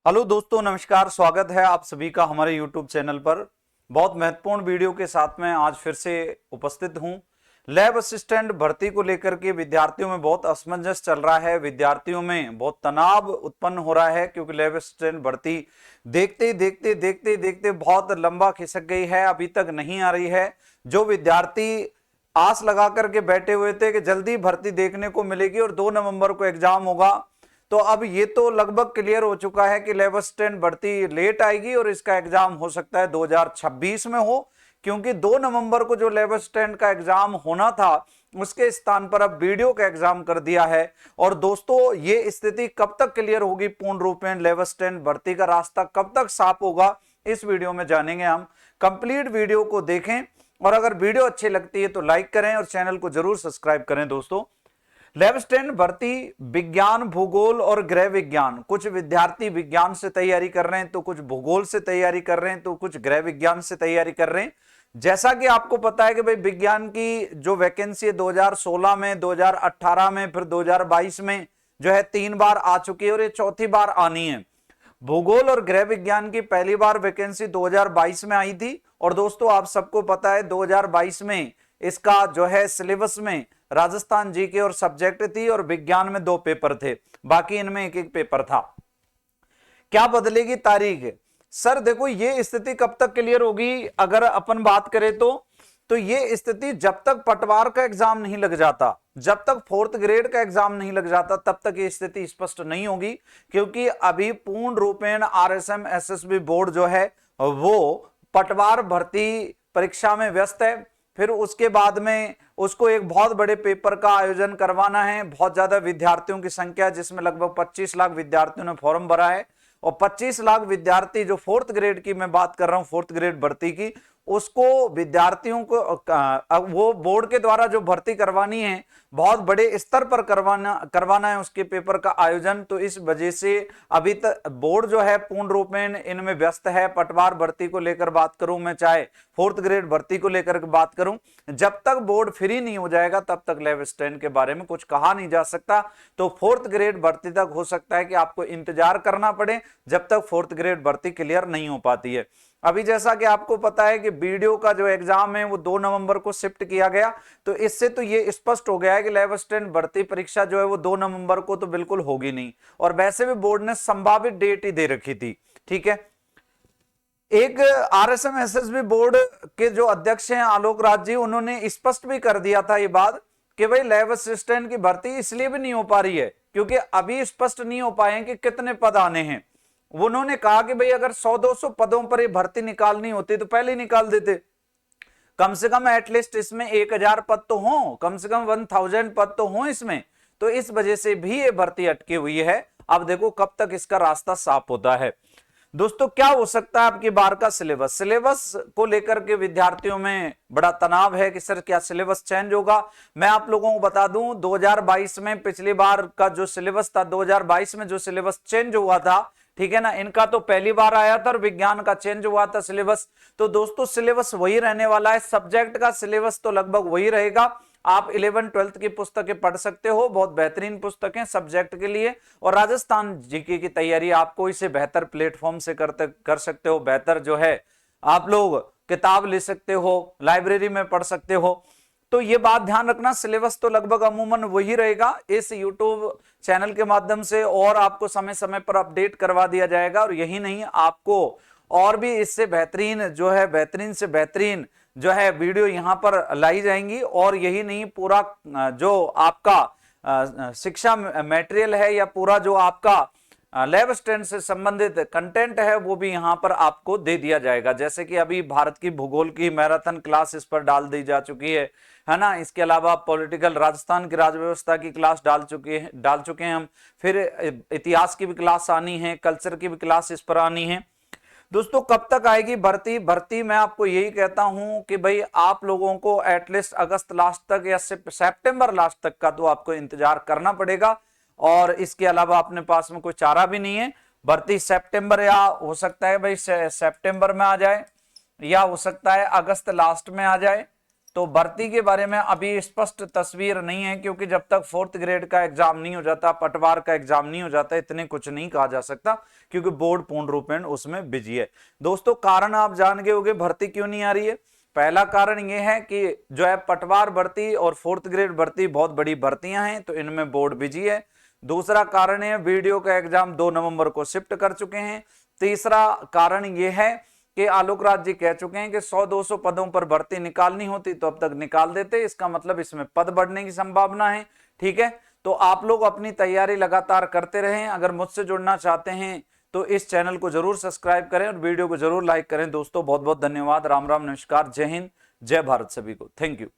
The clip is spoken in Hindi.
हेलो दोस्तों, नमस्कार। स्वागत है आप सभी का हमारे YouTube चैनल पर। बहुत महत्वपूर्ण वीडियो के साथ में आज फिर से उपस्थित हूं। लैब असिस्टेंट भर्ती को लेकर के विद्यार्थियों में बहुत असमंजस चल रहा है, विद्यार्थियों में बहुत तनाव उत्पन्न हो रहा है, क्योंकि लैब असिस्टेंट भर्ती देखते बहुत लंबा खिसक गई है, अभी तक नहीं आ रही है। जो विद्यार्थी आस लगा करके बैठे हुए थे कि जल्दी भर्ती देखने को मिलेगी और 2 नवंबर को एग्जाम होगा, तो अब ये तो लगभग क्लियर हो चुका है कि लैब असिस्टेंट भर्ती लेट आएगी और इसका एग्जाम हो सकता है 2026 में हो, क्योंकि 2 नवंबर को जो लैब असिस्टेंट का एग्जाम होना था उसके स्थान पर अब वीडियो का एग्जाम कर दिया है। और दोस्तों, ये स्थिति कब तक क्लियर होगी पूर्ण रूप में, लैब असिस्टेंट भर्ती का रास्ता कब तक साफ होगा, इस वीडियो में जानेंगे हम। कंप्लीट वीडियो को देखें और अगर वीडियो अच्छी लगती है तो लाइक करें और चैनल को जरूर सब्सक्राइब करें। दोस्तों, लैब असिस्टेंट भर्ती विज्ञान, भूगोल और गृह विज्ञान, कुछ विद्यार्थी विज्ञान से तैयारी कर रहे हैं तो कुछ भूगोल से तैयारी कर रहे हैं तो कुछ गृह विज्ञान से तैयारी कर रहे हैं। जैसा कि आपको पता है कि भाई विज्ञान की जो वैकेंसी है 2016 में, 2018 में, फिर 2022 में जो है 3 बार आ चुकी है और ये चौथी बार आनी है। भूगोल और गृह विज्ञान की पहली बार वैकेंसी 2022 में आई थी और दोस्तों आप सबको पता है 2022 में इसका जो है सिलेबस में राजस्थान जीके और सब्जेक्ट थी और विज्ञान में 2 पेपर थे, बाकी इनमें एक पेपर था। क्या बदलेगी तारीख? सर देखो, ये स्थिति कब तक क्लियर होगी अगर अपन बात करें तो ये स्थिति जब तक पटवार का एग्जाम नहीं लग जाता, जब तक 4th ग्रेड का एग्जाम नहीं लग जाता, तब तक ये स्थिति स्पष्ट नहीं होगी, क्योंकि अभी पूर्ण रूपेण आरएसएम एसएसबी बोर्ड जो है वो पटवार भर्ती परीक्षा में व्यस्त है। फिर उसके बाद में उसको एक बहुत बड़े पेपर का आयोजन करवाना है, बहुत ज्यादा विद्यार्थियों की संख्या, जिसमें लगभग 25 लाख विद्यार्थियों ने फॉर्म भरा है और 25 लाख विद्यार्थी जो 4th ग्रेड की मैं बात कर रहा हूं, 4th ग्रेड भर्ती की, उसको विद्यार्थियों को वो बोर्ड के द्वारा जो भर्ती करवानी है बहुत बड़े स्तर पर करवाना है उसके पेपर का आयोजन। तो इस वजह से अभी तक बोर्ड जो है पूर्ण रूप में इनमें व्यस्त है। पटवार भर्ती को लेकर बात करूं मैं, चाहे 4th ग्रेड भर्ती को लेकर बात करूं, जब तक बोर्ड फ्री नहीं हो जाएगा तब तक लैब असिस्टेंट के बारे में कुछ कहा नहीं जा सकता। तो 4th ग्रेड भर्ती तक हो सकता है कि आपको इंतजार करना पड़े, जब तक 4th ग्रेड भर्ती क्लियर नहीं हो पाती है। अभी जैसा कि आपको पता है कि वीडियो का जो एग्जाम है वो 2 नवंबर को शिफ्ट किया गया, तो इससे तो ये स्पष्ट हो गया है कि लैब असिस्टेंट भर्ती परीक्षा जो है वो 2 नवंबर को तो बिल्कुल होगी नहीं, और वैसे भी बोर्ड ने संभावित डेट ही दे रखी थी। ठीक है, एक आरएसएम एसएसबी बोर्ड के जो अध्यक्ष हैं आलोक राज जी, उन्होंने स्पष्ट भी कर दिया था ये बात कि भाई लैब असिस्टेंट की भर्ती इसलिए भी नहीं हो पा रही है क्योंकि अभी स्पष्ट नहीं हो पाए कि कितने पद आने हैं। उन्होंने कहा कि भाई अगर 100-200 पदों पर ये भर्ती निकालनी होती तो पहले ही निकाल देते, कम से कम एटलीस्ट इसमें 1000 पद तो हो, कम से कम 1000 पद तो हो इसमें। तो इस वजह से भी ये भर्ती अटकी हुई है। अब देखो कब तक इसका रास्ता साफ होता है। दोस्तों, क्या हो सकता है आपकी बार का सिलेबस को लेकर के विद्यार्थियों में बड़ा तनाव है कि सर क्या सिलेबस चेंज होगा। मैं आप लोगों को बता दूं 2022 में पिछली बार का जो सिलेबस था, 2022 में जो सिलेबस चेंज हुआ था, ठीक है ना, इनका तो पहली बार आया था और विज्ञान का चेंज हुआ था सिलेबस। तो दोस्तों सिलेबस वही रहने वाला है, सब्जेक्ट का सिलेबस तो लगभग वही रहेगा। आप 11th 12th की पुस्तकें पढ़ सकते हो, बहुत बेहतरीन पुस्तकें सब्जेक्ट के लिए, और राजस्थान जीके की तैयारी आपको इसे बेहतर प्लेटफॉर्म से कर सकते हो। बेहतर जो है आप लोग किताब ले सकते हो, लाइब्रेरी में पढ़ सकते हो। तो ये बात ध्यान रखना, सिलेबस तो लगभग अमूमन वही रहेगा। इस YouTube चैनल के माध्यम से और आपको समय समय पर अपडेट करवा दिया जाएगा, और यही नहीं, आपको और भी इससे बेहतरीन जो है, बेहतरीन से बेहतरीन जो है वीडियो यहां पर लाई जाएंगी। और यही नहीं, पूरा जो आपका शिक्षा मटेरियल है या पूरा जो आपका लैब असिस्टेंट से संबंधित कंटेंट है वो भी यहां पर आपको दे दिया जाएगा। जैसे कि अभी भारत की भूगोल की मैराथन क्लास इस पर डाल दी जा चुकी है ना। इसके अलावा पॉलिटिकल, राजस्थान की राज व्यवस्था की क्लास डाल चुके हैं हम। फिर इतिहास की भी क्लास आनी है, कल्चर की भी क्लास इस पर आनी है। दोस्तों, कब तक आएगी भर्ती मैं आपको यही कहता हूं कि भाई आप लोगों को एटलीस्ट अगस्त लास्ट तक या सितंबर लास्ट तक का तो आपको इंतजार करना पड़ेगा, और इसके अलावा अपने पास में कोई चारा भी नहीं है। भर्ती सितंबर, या हो सकता है भाई सितंबर में आ जाए, या हो सकता है अगस्त लास्ट में आ जाए, तो भर्ती के बारे में अभी स्पष्ट तस्वीर नहीं है, क्योंकि जब तक 4th ग्रेड का एग्जाम नहीं हो जाता, पटवार का एग्जाम नहीं हो जाता, इतने कुछ नहीं कहा जा सकता, क्योंकि बोर्ड पूर्ण रूपेण उसमें बिजी है। दोस्तों, कारण आप जान गए होंगे भर्ती क्यों नहीं आ रही है। पहला कारण यह है कि जो है पटवार भर्ती और 4th ग्रेड भर्ती बहुत बड़ी भर्तियां हैं, तो इनमें बोर्ड बिजी है। दूसरा कारण है वीडियो का एग्जाम 2 नवंबर को शिफ्ट कर चुके हैं। तीसरा कारण यह है कि आलोक राज जी कह चुके हैं कि 100-200 पदों पर भर्ती निकालनी होती तो अब तक निकाल देते, इसका मतलब इसमें पद बढ़ने की संभावना है। ठीक है, तो आप लोग अपनी तैयारी लगातार करते रहें। अगर मुझसे जुड़ना चाहते हैं तो इस चैनल को जरूर सब्सक्राइब करें और वीडियो को जरूर लाइक करें। दोस्तों बहुत बहुत धन्यवाद। राम राम, नमस्कार, जय हिंद, जय भारत सभी को। Thank you.